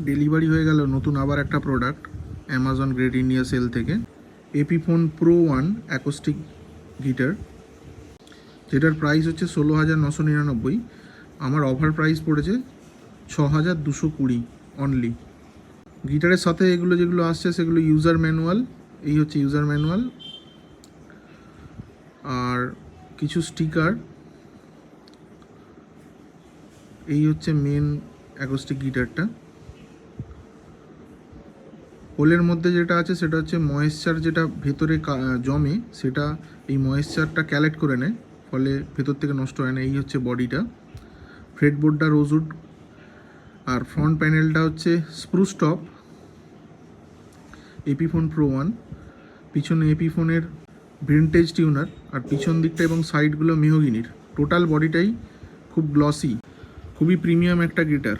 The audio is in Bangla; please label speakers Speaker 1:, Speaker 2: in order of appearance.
Speaker 1: ডেলিভারি হয়ে গেল নতুন আবার একটা product Amazon great India sale থেকে, এপিফোন প্রো 1 অ্যাকোস্টিক গিটার, যেটার প্রাইস হচ্ছে 16,999। আমার অফার প্রাইস পড়েছে 6,220 অনলি। গিটারের সাথে এগুলো যেগুলো আসছে সেগুলো ইউজার ম্যানুয়াল, এই হচ্ছে ইউজার ম্যানুয়াল, আর কিছু স্টিকার, এই হচ্ছে মেন অ্যাকোস্টিক গিটারটা। হোলের মধ্যে যেটা আছে সেটা হচ্ছে ময়েশ্চার, যেটা ভেতরে জমে সেটা এই ময়েশ্চারটা কালেক্ট করে নেয়, ফলে ভেতর থেকে নষ্ট হয় না। এই হচ্ছে বডিটা, ফ্রেডবোর্ডটা রোজউড, আর ফ্রন্ট প্যানেলটা হচ্ছে স্প্রুস টপ, এপিফোন প্রো 1। পিছনে এপিফোনের ভিনটেজ টিউনার, আর পিছন দিকটা এবং সাইডগুলো মেহগিনির। টোটাল বডিটাই খুব গ্লসি, খুবই প্রিমিয়াম একটা গিটার।